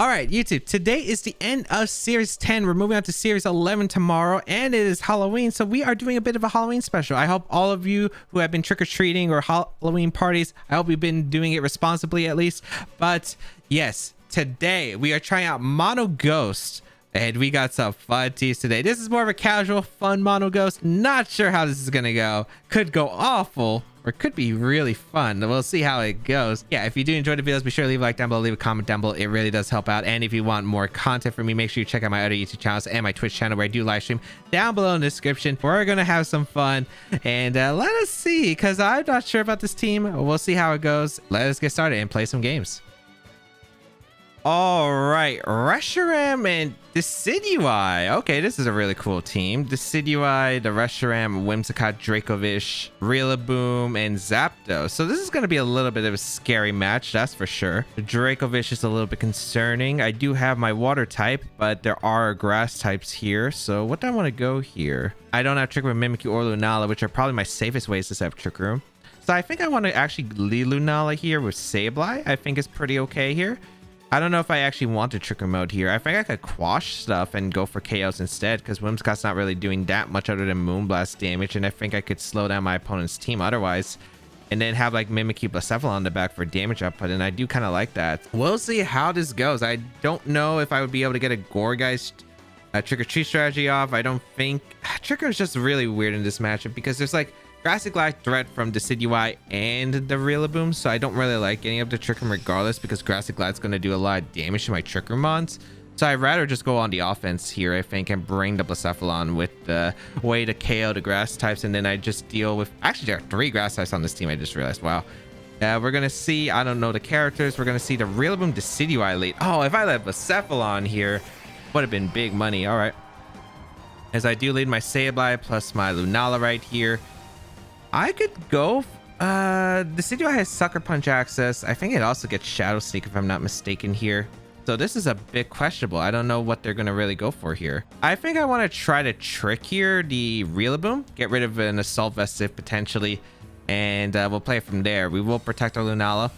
right, YouTube, today is the end of Series 10. We're moving on to Series 11 tomorrow, and it is Halloween, so we are doing a bit of a Halloween special. I hope all of you who have been trick-or-treating or Halloween parties, I hope you've been doing it responsibly at least. But yes, today we are trying out Mono Ghost, and we got some fun teas today. This is more of a casual, fun Mono Ghost. Not sure how this is gonna go. Could go awful, or could be really fun. We'll see how it goes. Yeah, if you do enjoy the videos, be sure to leave a like down below, leave a comment down below. It really does help out. And if you want more content from me, make sure you check out my other YouTube channels and my Twitch channel where I do live stream down below in the description. We're gonna have some fun, and let us see, because I'm not sure about this team. We'll see how it goes. Let us get started and play some games. All right, Reshiram and Decidueye. Okay, this is a really cool team. Decidueye, the Reshiram, Whimsicott, Dracovish, Rillaboom, and Zapdos. So this is going to be a little bit of a scary match, that's for sure. The Dracovish is a little bit concerning. I do have my water type, but there are grass types here. So what do I want to go here? I don't have Trick Room, Mimikyu, or Lunala, which are probably my safest ways to set up Trick Room. So I think I want to actually lead Lunala here with Sableye. I think it's pretty okay here. I don't know if I actually want to Trick Room mode here. I think I could Quash stuff and go for KOs instead, because Whimsicott's not really doing that much other than Moonblast damage, and I think I could slow down my opponent's team otherwise, and then have like Mimikyu Blacephalon on the back for damage output, and I do kind of like that. We'll see how this goes. I don't know if I would be able to get a Gourgeist trick-or-treat strategy off. I don't think... Trick Room is just really weird in this matchup, because there's like Grassy Glide threat from Decidueye and the Rillaboom, so I don't really like getting up to Trick Room regardless, because Grassy Glide's going to do a lot of damage to my Trick Room mons. So I'd rather just go on the offense here, I think, and bring the Blacephalon with the way to KO the grass types, and then I just deal with... Actually, there are 3 grass types on this team, I just realized. Wow. We're going to see... I don't know the characters. We're going to see the Rillaboom Decidueye lead. Oh, if I let Blacephalon here, would have been big money. All right. As I do lead my Sableye plus my Lunala right here. I could go... Decidueye has Sucker Punch access. I think it also gets Shadow Sneak if I'm not mistaken here. So this is a bit questionable. I don't know what they're going to really go for here. I think I want to try to trick here the Rillaboom. Get rid of an Assault Vest if potentially. And we'll play it from there. We will protect our Lunala.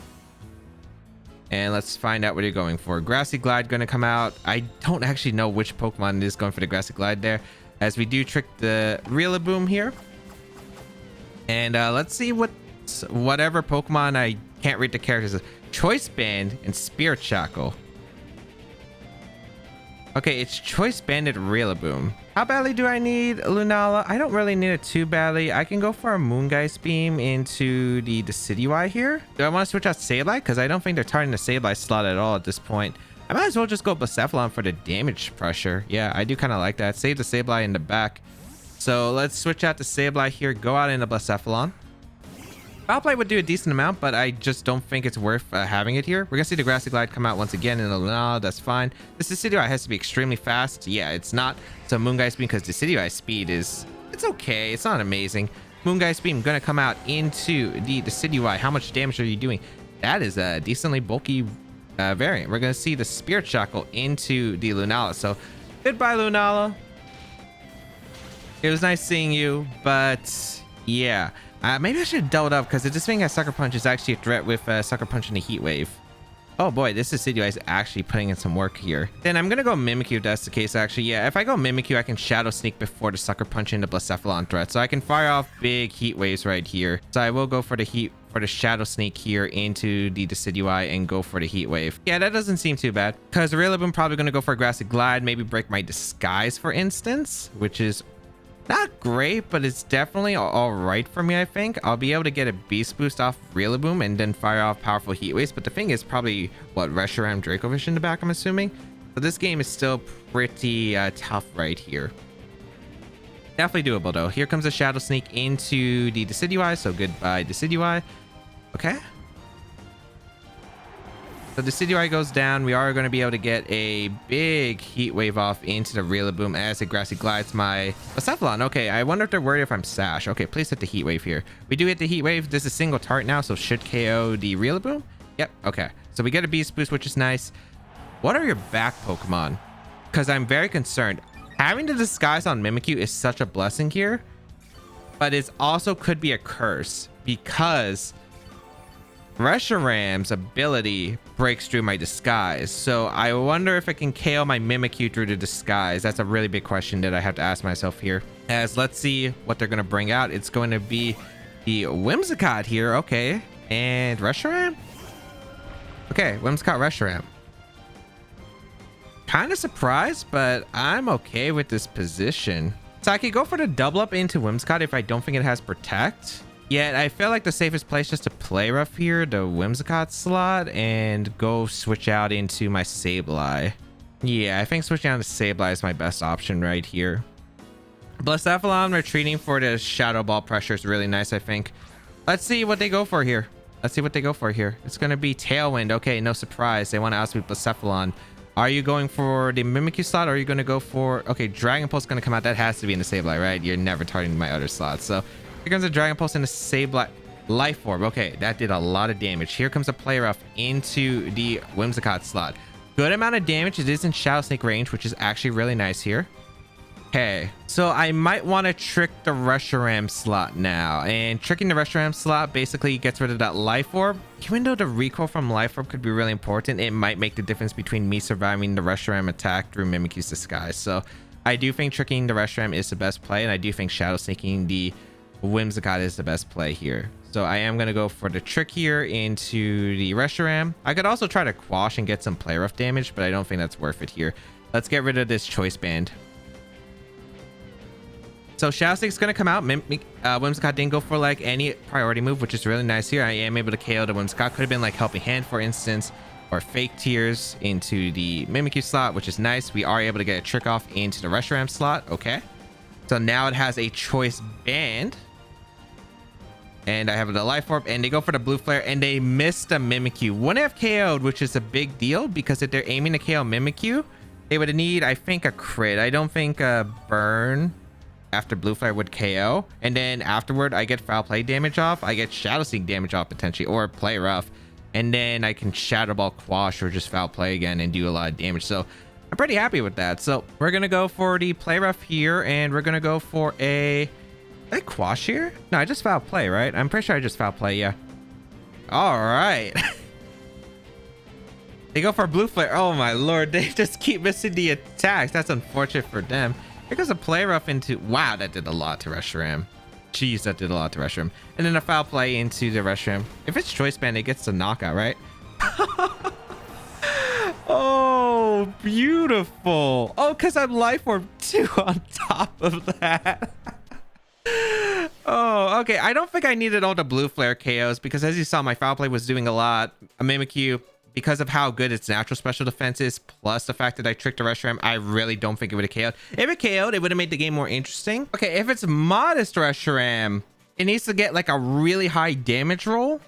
And let's find out what you're going for. Grassy Glide going to come out. I don't actually know which Pokemon is going for the Grassy Glide there. As we do trick the Rillaboom here. And let's see whatever Pokemon, I can't read the characters. Choice Band and Spirit Shackle. Okay, it's Choice Banded Rillaboom. How badly do I need Lunala? I don't really need it too badly. I can go for a Moongeist Beam into the Decidueye here. Do I want to switch out Sableye? Because I don't think they're targeting the Sableye slot at all at this point. I might as well just go Blacephalon for the damage pressure. Yeah, I do kind of like that. Save the Sableye in the back. So let's switch out to Sableye here, go out into Blacephalon. Foul Play would do a decent amount, but I just don't think it's worth having it here. We're going to see the Grassy Glide come out once again in the Lunala. That's fine. This Decidueye has to be extremely fast. Yeah, it's not. So Moongeist Beam, because Decidueye's speed is... It's okay. It's not amazing. Moongeist Beam going to come out into the Decidueye. How much damage are you doing? That is a decently bulky variant. We're going to see the Spirit Shackle into the Lunala. So goodbye, Lunala. It was nice seeing you, but yeah. Maybe I should have doubled up, because this thing has Sucker Punch is actually a threat with Sucker Punch and the Heat Wave. Oh boy, this Decidueye is actually putting in some work here. Then I'm going to go Mimikyu if that's the case, actually. Yeah, if I go Mimikyu, I can Shadow Sneak before the Sucker Punch into Blacephalon threat. So I can fire off big Heat Waves right here. So I will go for the Shadow Sneak here into the Decidueye and go for the Heat Wave. Yeah, that doesn't seem too bad, because the Rillaboom probably going to go for a Grassy Glide, maybe break my Disguise, for instance, which is... not great, but it's definitely all right for me, I think. I'll be able to get a Beast Boost off Rillaboom and then fire off powerful Heat Waves. But the thing is probably, what, Reshiram Dracovish in the back, I'm assuming? So this game is still pretty tough right here. Definitely doable, though. Here comes a Shadow Sneak into the Decidueye. So goodbye, Decidueye. Okay. So Decidueye goes down. We are going to be able to get a big Heat Wave off into the Rillaboom as it Grassy Glides my Blacephalon. Okay, I wonder if they're worried if I'm Sash. Okay, please hit the Heat Wave here. We do hit the Heat Wave. This is single tart now, so should KO the Rillaboom. Yep, okay. So we get a Beast Boost, which is nice. What are your back Pokemon? Because I'm very concerned. Having the Disguise on Mimikyu is such a blessing here, but it also could be a curse, because Reshiram's ability breaks through my disguise. So I wonder if I can KO my Mimikyu through the disguise. That's a really big question that I have to ask myself here. As let's see what they're going to bring out. It's going to be the Whimsicott here. Okay. And Reshiram? Okay, Whimsicott Reshiram. Kind of surprised, but I'm okay with this position. So I could go for the double up into Whimsicott if I don't think it has Protect. Yet I feel like the safest place just to play rough here, the Whimsicott slot, and go switch out into my Sableye. Yeah, I think switching out to Sableye is my best option right here. Blacephalon retreating for the Shadow Ball pressure is really nice, I think. Let's see what they go for here. Let's see what they go for here. It's going to be Tailwind. Okay, no surprise. They want to outspeed Blacephalon. Are you going for the Mimikyu slot, or are you going to go for... Okay, Dragon Pulse is going to come out. That has to be in the Sableye, right? You're never targeting my other slot. So here comes a Dragon Pulse in the Sableye Life Orb. Okay, that did a lot of damage. Here comes a Play Rough into the Whimsicott slot. Good amount of damage. It is in Shadow Snake range, which is actually really nice here. Okay, so I might want to trick the Reshiram slot now, and tricking the Reshiram slot basically gets rid of that Life Orb. Even though the recoil from Life Orb could be really important, it might make the difference between me surviving the Reshiram attack through Mimikyu's disguise. So I do think tricking the Reshiram is the best play, and I do think Shadow Snaking the Whimsicott is the best play here. So I am going to go for the trick here into the Reshiram. I could also try to Quash and get some play rough damage, but I don't think that's worth it here. Let's get rid of this Choice Band. So Shadow Snake's going to come out. Whimsicott didn't go for like any priority move, which is really nice here. I am able to KO the Whimsicott. Could have been like Helping Hand, for instance, or Fake Tears into the Mimikyu slot, which is nice. We are able to get a trick off into the Reshiram slot. Okay. So now it has a Choice Band. And I have the Life Orb, and they go for the Blue Flare, and they missed the Mimikyu. Wouldn't have KO'd, which is a big deal, because if they're aiming to KO Mimikyu, they would need, I think, a crit. I don't think a burn after Blue Flare would KO, and then afterward I get Foul Play damage off. I get Shadow Sneak damage off potentially, or Play Rough, and then I can Shadow Ball Quash or just Foul Play again and do a lot of damage. So I'm pretty happy with that. So we're gonna go for the Play Rough here, and we're gonna go for a... Did I Quash here? No, I just Foul Play, right? I'm pretty sure I just Foul Play, yeah. All right. They go for Blue Flare. Oh my lord, they just keep missing the attacks. That's unfortunate for them. Here goes a Play Rough into... Wow, that did a lot to Reshiram. Jeez, that did a lot to Reshiram. And then a Foul Play into the Reshiram. If it's Choice Band, it gets the knockout, right? Oh, beautiful. Oh, because I'm Life Orb too on top of that. Oh, okay. I don't think I needed all the Blue Flare KOs, because as you saw, my Foul Play was doing a lot. A Mimikyu, because of how good its natural special defense is, plus the fact that I tricked the Reshiram, I really don't think it would have KO'd. If it KO'd, it would have made the game more interesting. Okay, if it's modest Reshiram, it needs to get like a really high damage roll,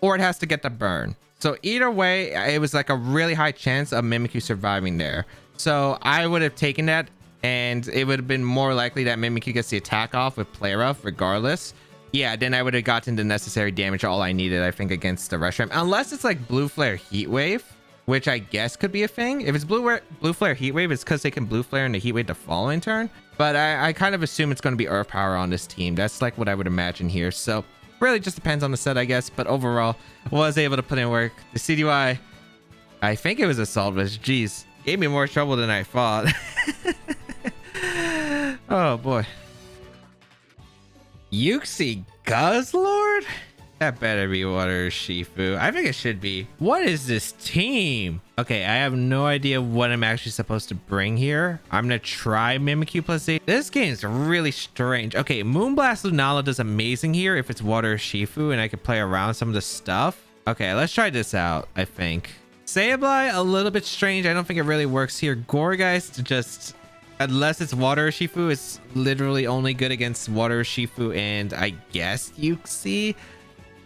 or it has to get the burn. So either way, it was like a really high chance of Mimikyu surviving there. So I would have taken that, and it would have been more likely that Mimikyu gets the attack off with Play Rough regardless. Yeah, then I would have gotten the necessary damage, all I needed, I think, against the Reshiram. Unless it's like Blue Flare Heat Wave, which I guess could be a thing. If it's Blue Flare Heat Wave, it's because they can Blue Flare in the Heat Wave the following turn. But I kind of assume it's going to be Earth Power on this team. That's like what I would imagine here. So really just depends on the set, I guess. But overall, was able to put in work. The Decidueye, I think it was Assault Vest. Jeez, gave me more trouble than I thought. Oh boy. Uxie Guzzlord? That better be Water Shifu. I think it should be. What is this team? Okay, I have no idea what I'm actually supposed to bring here. I'm gonna try Mimikyu plus 8. This game is really strange. Okay, Moonblast Lunala does amazing here if it's Water Shifu and I can play around some of the stuff. Okay, let's try this out, I think. Sableye, a little bit strange. I don't think it really works here. Gourgeist, just... Unless it's Water Shifu, it's literally only good against Water Shifu and I guess Uxie.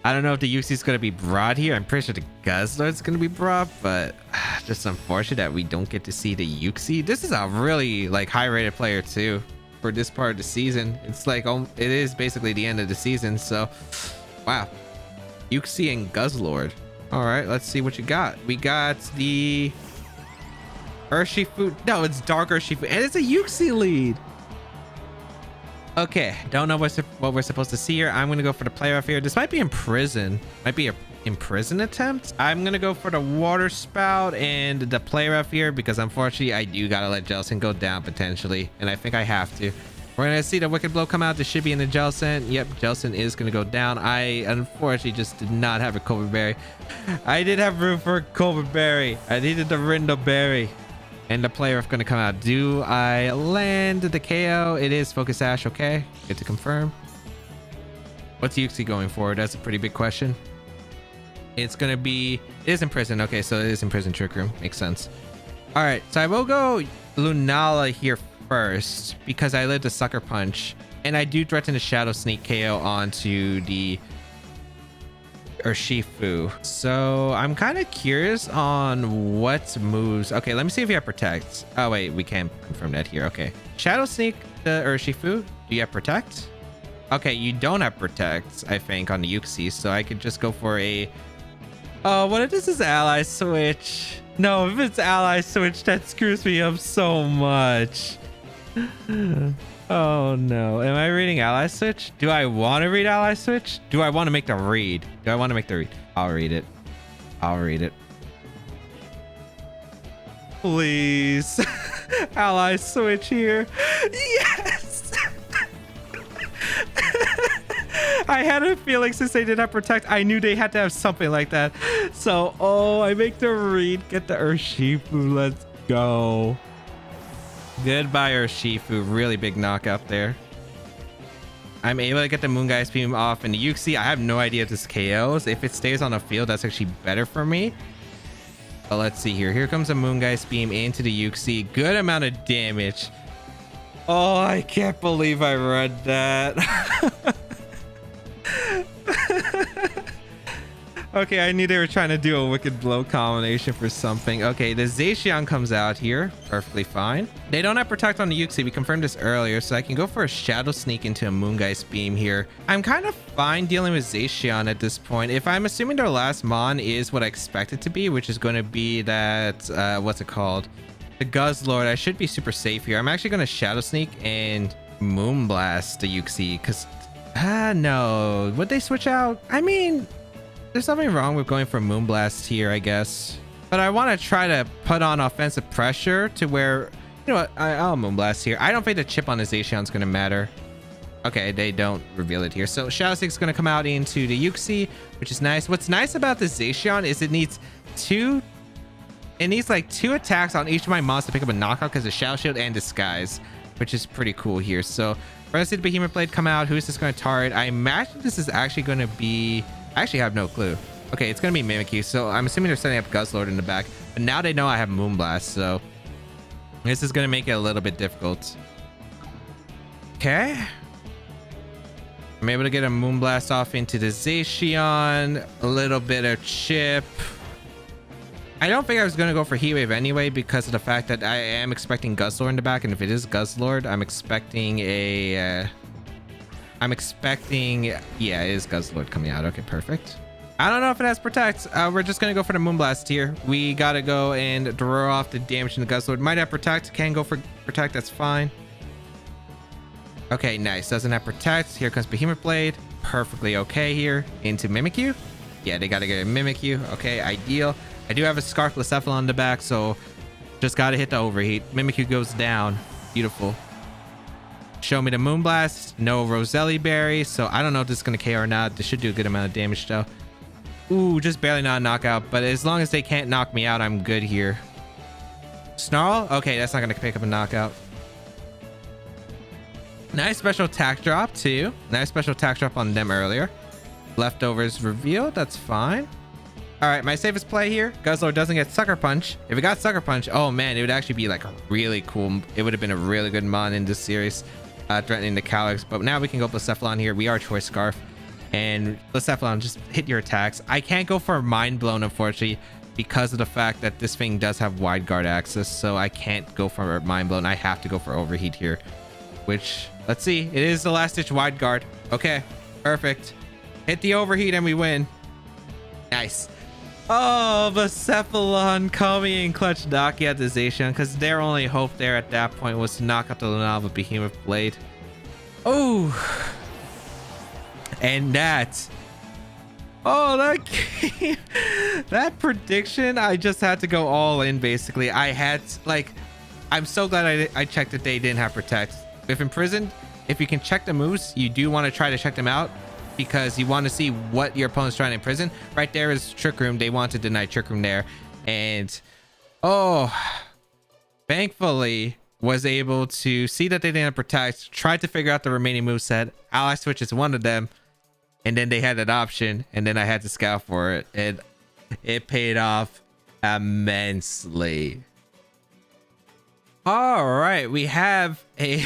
I don't know if the Uxie is going to be brought here. I'm pretty sure the Guzzlord is going to be brought, but just unfortunate that we don't get to see the Uxie. This is a really like high rated player too for this part of the season. It's like it is basically the end of the season. So wow, Uxie and Guzzlord. All right, let's see what you got. We got the Urshifu. No, it's Dark Urshifu, and it's a Uxie lead. Okay, don't know what we're supposed to see here. I'm gonna go for the Play Rough here. This might be in prison. Might be Imprison attempt. I'm gonna go for the water spout and the play rough here because unfortunately I do gotta let Jellicent go down potentially, and I think I have to. We're gonna see the wicked blow come out. This should be in the Jellicent. Yep, Jellicent is gonna go down. I unfortunately just did not have a Cobra Berry. I did have room for a Cobra Berry. I needed the Rindo Berry. And the play rough gonna come out. Do I land the KO? It is Focus Sash. Okay, good to confirm. What's Uxie going for? That's a pretty big question. It's gonna be, it is Imprison. Okay, so it is Imprison Trick Room. Makes sense. All right, so I will go Lunala here first because I lived a Sucker Punch, and I do threaten a Shadow Sneak KO onto the Urshifu. So I'm kind of curious on what moves. Okay, let me see if you have Protect. Oh wait, we can't confirm that here. Okay, Shadow Sneak the Urshifu. Do you have Protect? Okay, you don't have Protect, I think, on the Uxie, so I could just go for a... Oh, what if this is Ally Switch? No, if it's Ally Switch, that screws me up so much. Oh no, am I reading Ally Switch? Do I want to read Ally Switch? Do I want to make the read? Do I want to make the read? I'll read it. I'll read it. Please. Ally Switch here. Yes! I had a feeling since they did not protect, I knew they had to have something like that. So, oh, I make the read, get the Urshifu, let's go. Goodbye, Urshifu. Really big knockout there. I'm able to get the Moongeist Beam off in the Uxie. I have no idea if this KOs. If it stays on the field, that's actually better for me. But let's see here. Here comes a Moongeist Beam into the Uxie. Good amount of damage. Oh, I can't believe I read that. Okay, I knew they were trying to do a Wicked Blow combination for something. Okay, the Zacian comes out here. Perfectly fine. They don't have Protect on the Uxie. We confirmed this earlier, so I can go for a Shadow Sneak into a Moongeist Beam here. I'm kind of fine dealing with Zacian at this point. If I'm assuming their last Mon is what I expect it to be, which is going to be that, what's it called? The Guzzlord, I should be super safe here. I'm actually going to Shadow Sneak and Moonblast the Uxie, because, no. Would they switch out? I mean... There's nothing wrong with going for Moonblast here, I guess. But I want to try to put on offensive pressure to where, you know what, I'll Moonblast here. I don't think the chip on the Zacian is going to matter. Okay, they don't reveal it here. So Shadow Sneak's going to come out into the Uxie, which is nice. What's nice about the Zacian is it needs like two attacks on each of my mons to pick up a knockout because of Shadow Shield and Disguise, which is pretty cool here. So we're going to see the Behemoth Blade come out. Who's this going to target? I imagine this is actually going to be... I actually have no clue. Okay, it's gonna be Mimikyu, so I'm assuming they're setting up Guzzlord in the back. But now they know I have Moonblast, so this is gonna make it a little bit difficult. Okay. I'm able to get a Moonblast off into the Zacian. A little bit of chip. I don't think I was gonna go for Heat Wave anyway because of the fact that I am expecting Guzzlord in the back, and if it is Guzzlord, I'm expecting a... yeah, it is Guzzlord coming out. Okay, perfect. I don't know if it has Protect. We're just going to go for the Moonblast here. We got to go and draw off the damage in the Guzzlord. Might have Protect. Can go for Protect. That's fine. Okay, nice. Doesn't have Protect. Here comes Behemoth Blade. Perfectly okay here. Into Mimikyu. Yeah, they got to get a Mimikyu. Okay, ideal. I do have a Scarf Blacephalon in the back, so just got to hit the Overheat. Mimikyu goes down. Beautiful. Show me the Moonblast. No Roselli Berry, so I don't know if this is going to KO or not. This should do a good amount of damage, though. Ooh, just barely not a knockout, but as long as they can't knock me out, I'm good here. Snarl? Okay, that's not going to pick up a knockout. Nice special attack drop, too. Nice special attack drop on them earlier. Leftovers revealed. That's fine. All right, my safest play here. Guzzlord doesn't get Sucker Punch. If it got Sucker Punch, oh man, it would actually be like a really cool... It would have been a really good mon in this series. Threatening the Calyx, but now we can go Blacephalon here. We are Choice Scarf, and Blacephalon, just hit your attacks. I can't go for Mind Blown, unfortunately, because of the fact that this thing does have wide guard access, so I can't go for Mind Blown. I have to go for Overheat here, which, let's see, it is the last ditch wide guard. Okay, perfect. Hit the Overheat and we win. Nice. Oh, Blacephalon coming in clutch Daki at the Zacian, because their only hope there at that point was to knock out the Lunala with Behemoth Blade. Oh, and that Oh, that game, that prediction, I just had to go all in basically. I had like, I'm so glad I checked that they didn't have protect. If imprisoned, if you can check the moves, you do want to try to check them out because you want to see what your opponent's trying to imprison. Right there is Trick Room. They want to deny Trick Room there. And oh, thankfully was able to see that they didn't protect, tried to figure out the remaining moveset. Ally Switch is one of them. And then they had that option, and then I had to scout for it, and it paid off immensely. All right, we have a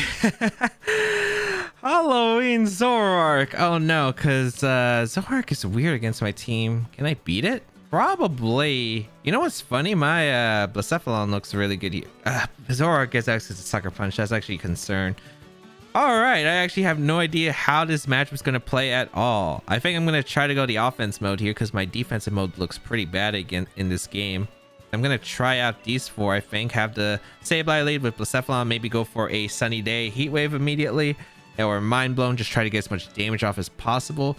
Halloween Zoroark. Oh no, because Zoroark is weird against my team. Can I beat it? Probably. You know what's funny? My Blacephalon looks really good here. Zoroark gets access to Sucker Punch. That's actually a concern. All right, I actually have no idea how this match was going to play at all. I think I'm going to try to go the offense mode here because my defensive mode looks pretty bad again in this game. I'm going to try out these four, I think. Have the Sableye lead with Blacephalon, maybe go for a Sunny Day Heat Wave immediately, or Mind Blown, just try to get as much damage off as possible.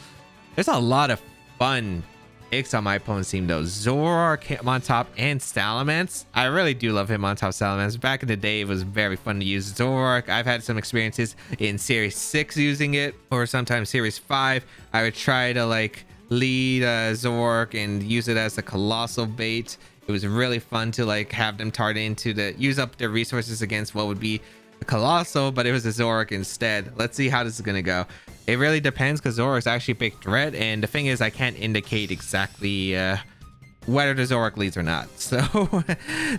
There's a lot of fun picks on my opponent's team though. Zoroark, him on top, and Salamence. I really do love him on top Salamence. Back in the day, it was very fun to use Zoroark. I've had some experiences in Series 6 using it, or sometimes Series 5. I would try to like lead Zoroark and use it as a colossal bait. It was really fun to like have them target into the use up their resources against what would be a colossal, but it was a Zoroark instead. Let's see how this is gonna go. It really depends because Zoroark's actually a big threat, and the thing is I can't indicate exactly whether the Zoroark leads or not. So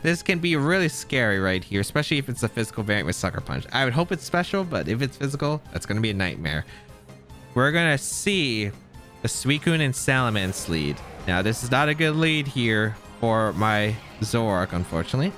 this can be really scary right here, especially if it's a physical variant with Sucker Punch. I would hope it's special, but if it's physical, that's gonna be a nightmare. We're gonna see the Suicune and Salamence lead. Now this is not a good lead here for my Zoroark, unfortunately.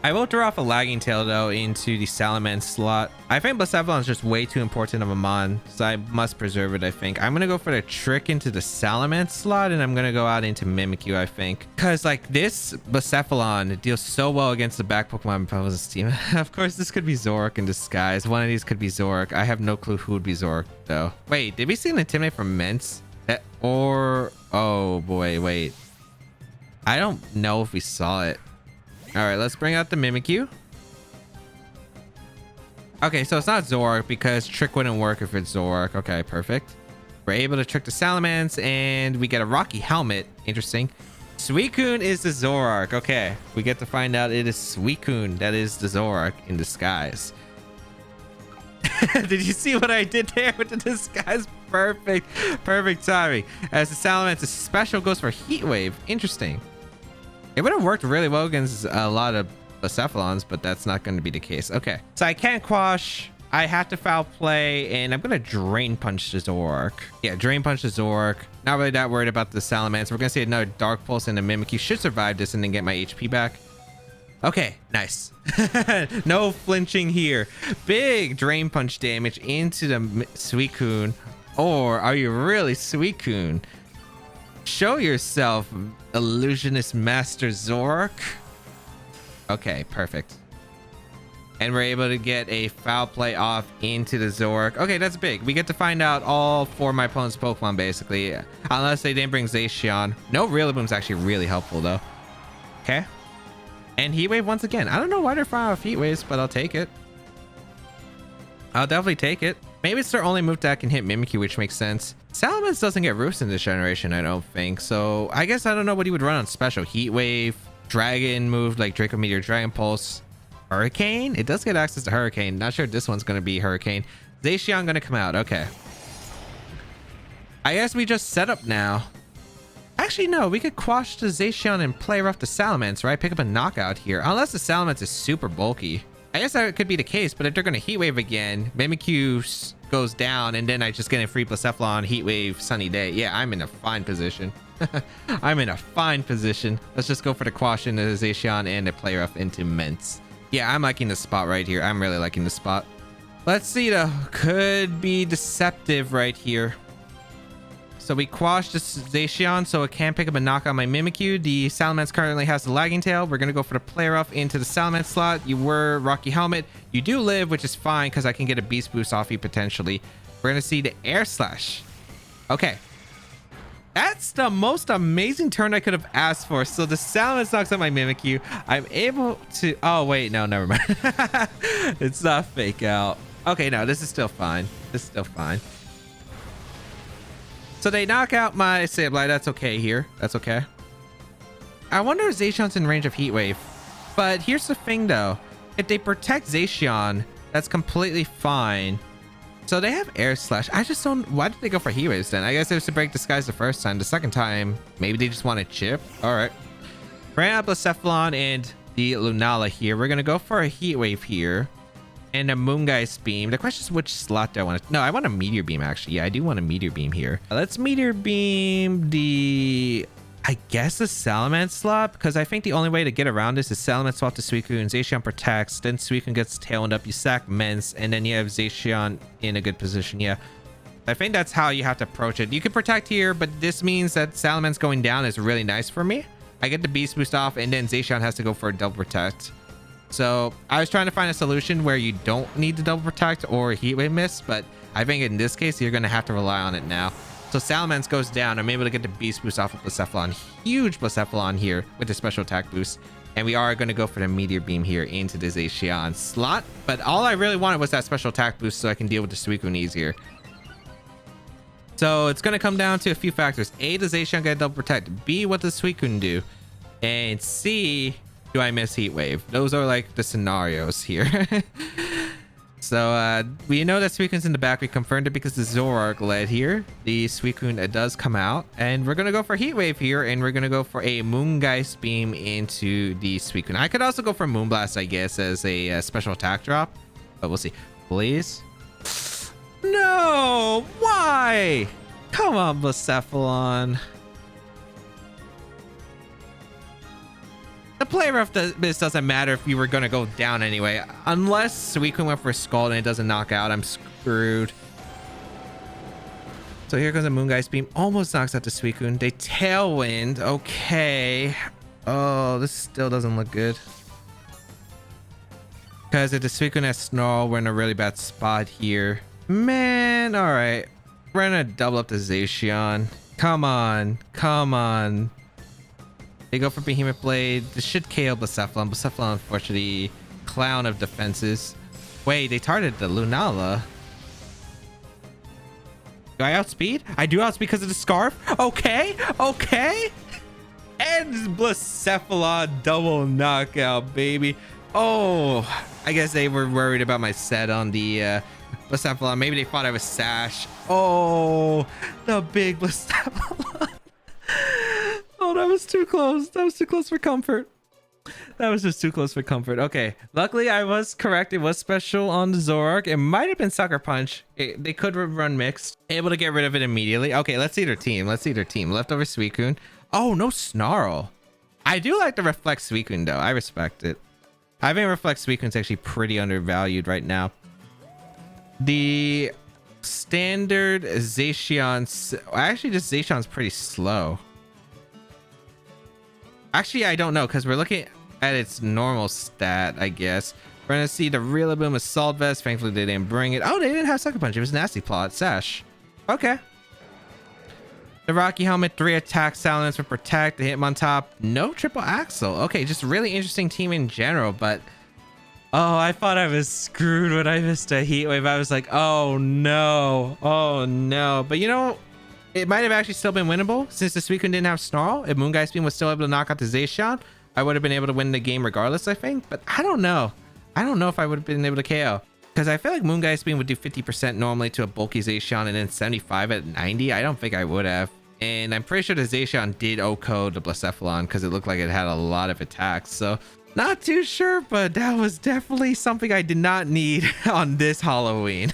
I will throw off a Lagging Tail though into the Salamence slot. I think Blacephalon is just way too important of a mon, so I must preserve it. I think I'm gonna go for the Trick into the Salamence slot, and I'm gonna go out into Mimikyu, I think, because like this Blacephalon deals so well against the back Pokemon opponent's team. Of course this could be Zoroark in disguise. One of these could be Zoroark. I have no clue who would be Zoroark though. Wait, did we see an Intimidate from Mence? Or oh boy, wait, I don't know if we saw it. All right, let's bring out the Mimikyu. Okay, so it's not Zoroark because Trick wouldn't work if it's Zoroark. Okay, perfect. We're able to trick the Salamence, and we get a Rocky Helmet. Interesting. Suicune is the Zoroark. Okay, we get to find out it is Suicune that is the Zoroark in disguise. Did you see what I did there with the disguise? Perfect. Perfect timing. As the Salamance's special goes for Heat Wave. Interesting. It would have worked really well against a lot of Blacephalons, but that's not going to be the case. Okay, so I can't Quash. I have to Foul Play, and I'm going to Drain Punch the Zoroark. Yeah, Drain Punch the Zoroark. Not really that worried about the Salamence. We're going to see another Dark Pulse, and the Mimikyu should survive this and then get my HP back. Okay, nice. No flinching here. Big Drain Punch damage into the Suicune. Or are you really Suicune? Show yourself, Illusionist Master Zoroark. Okay, perfect. And we're able to get a Foul Play off into the Zoroark. Okay, that's big. We get to find out all four of my opponent's Pokemon, basically. Unless they didn't bring Zacian. No Rillaboom's actually really helpful, though. Okay. And Heat Wave once again. I don't know why they're firing off Heat Waves, but I'll take it. I'll definitely take it. Maybe it's their only move that can hit Mimikyu, which makes sense. Salamence doesn't get roofs in this generation, I don't think. So I guess I don't know what he would run on special. Heat Wave, Dragon move like Draco Meteor, Dragon Pulse, Hurricane. It does get access to Hurricane. Not sure if this one's going to be Hurricane. Zacian going to come out. Okay. I guess we just set up now. Actually, no. We could Quash the Zacian and play rough the Salamence, right? Pick up a knockout here. Unless the Salamence is super bulky. I guess that could be the case, but if they're going to Heat Wave again, Mimikyu goes down, and then I just get a free Blacephalon, Heat Wave, Sunny Day. Yeah, I'm in a fine position. I'm in a fine position. Let's just go for the Quash into Zacian and the play rough into Mence. Yeah, I'm liking the spot right here. I'm really liking the spot. Let's see, though. Could be deceptive right here. So we Quash the Zacian, so it can pick up a knock on my Mimikyu. The Salamence currently has the Lagging Tail. We're going to go for the Play Rough into the Salamence slot. You were Rocky Helmet. You do live, which is fine because I can get a Beast Boost off you potentially. We're going to see the Air Slash. Okay. That's the most amazing turn I could have asked for. So the Salamence knocks out my Mimikyu. I'm able to... Oh, wait. No, never mind. It's not fake out. Okay, no, this is still fine. This is still fine. So they knock out my Sableye. That's okay here. That's okay. I wonder if Zacian's in range of Heat Wave. But here's the thing, though. If they protect Zacian, that's completely fine. So they have Air Slash. I just don't... Why did they go for Heat Waves then? I guess it was to break Disguise the first time. The second time, maybe they just want to chip. All right. Ran out Blacephalon and the Lunala here. We're going to go for a Heat Wave here. And a Moongeist Beam. The question is which slot do I want to... No, I want a Meteor Beam, actually. Yeah, I do want a Meteor Beam here. Let's Meteor Beam the... I guess the Salamence slot, because I think the only way to get around this is Salamence swap to Suicune, Zacian protects, then Suicune gets tailed up, you sack Mence, and then you have Zacian in a good position. Yeah, I think that's how you have to approach it. You can protect here, but this means that Salamence going down is really nice for me. I get the Beast Boost off, and then Zacian has to go for a double protect. So I was trying to find a solution where you don't need the double protect or Heat Wave miss, but I think in this case, you're going to have to rely on it now. So Salamence goes down. I'm able to get the Beast Boost off of Blacephalon. Huge Blacephalon here with the special attack boost. And we are going to go for the Meteor Beam here into the Zacian slot. But all I really wanted was that special attack boost so I can deal with the Suicune easier. So it's going to come down to a few factors. A, does Zacian get double protect? B, what does Suicune do? And C, do I miss Heat Wave? Those are like the scenarios here. So we know that Suicune's in the back. We confirmed it because the Zoroark led here. The Suicune does come out. And we're going to go for Heat Wave here. And we're going to go for a Moongeist Beam into the Suicune. I could also go for Moonblast, I guess, as a special attack drop. But we'll see. Please. No! Why? Come on, Blacephalon. The play rough this doesn't matter if you were going to go down anyway. Unless Suicune went for a Scald and it doesn't knock out, I'm screwed. So here goes a Moongeist Beam. Almost knocks out the Suicune. They Tailwind. Okay. Oh, this still doesn't look good. Because if the Suicune has Snarl, we're in a really bad spot here. Man, alright. We're going to double up the Zacian. Come on. Come on. They go for Behemoth Blade. This should KO Blacephalon. Blacephalon, unfortunately, clown of defenses. Wait, they targeted the Lunala. Do I outspeed? I do outspeed because of the Scarf. Okay, okay. And Blacephalon double knockout, baby. Oh, I guess they were worried about my set on the Blacephalon. Maybe they thought I was Sash. Oh, the big Blacephalon. Oh, that was too close. That was too close for comfort. That was just too close for comfort. Okay. Luckily, I was correct. It was special on the Zoroark. It might have been Sucker Punch. They could run mixed. Able to get rid of it immediately. Okay, let's see their team. Let's see their team. Leftover Suicune. Oh, no Snarl. I do like the Reflect Suicune, though. I respect it. I think Reflect Suicune's actually pretty undervalued right now. The standard Zacian's... Actually, this Zacian's pretty slow. Actually, I don't know because we're looking at its normal stat, I guess. We're going to see the Rillaboom Assault Vest. Thankfully, they didn't bring it. Oh, they didn't have Sucker Punch. It was Nasty Plot. Sash. Okay. The Rocky Helmet, 3 attack, Silence for Protect. The Hitmontop, no Triple Axle. Okay, just really interesting team in general, but... Oh, I thought I was screwed when I missed a Heat Wave. I was like, oh no. Oh no. But you know... It might have actually still been winnable since the Suicune didn't have Snarl. If Moongeist Beam was still able to knock out the Zacian, I would have been able to win the game regardless, I think. But I don't know. I don't know if I would have been able to KO. Because I feel like Moongeist Beam would do 50% normally to a bulky Zacian and then 75 at 90. I don't think I would have. And I'm pretty sure the Zacian did OHKO the Blacephalon because it looked like it had a lot of attacks. So not too sure, but that was definitely something I did not need on this Halloween.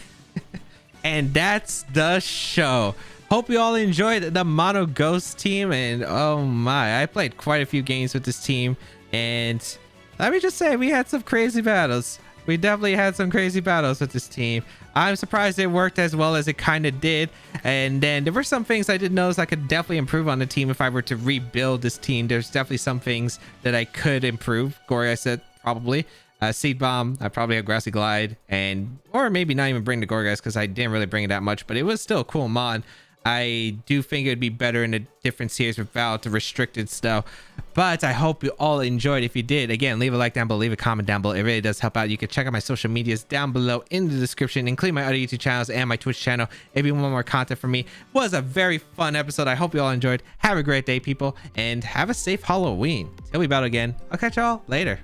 And that's the show. Hope you all enjoyed the Mono Ghost team, and oh my, I played quite a few games with this team, and let me just say we had some crazy battles. We definitely had some crazy battles with this team. I'm surprised it worked as well as it kind of did, and then there were some things I did notice I could definitely improve on the team if I were to rebuild this team. There's definitely some things that I could improve. Gory, I said probably. Seed Bomb, I probably have Grassy Glide, and or maybe not even bring the Gourgeist because I didn't really bring it that much, but it was still a cool mod. I do think it would be better in a different series without the restricted stuff. But I hope you all enjoyed. If you did, again, leave a like down below, leave a comment down below. It really does help out. You can check out my social medias down below in the description, including my other YouTube channels and my Twitch channel if you want more content from me. It was a very fun episode. I hope you all enjoyed. Have a great day, people, and have a safe Halloween. Till we battle again, I'll catch y'all later.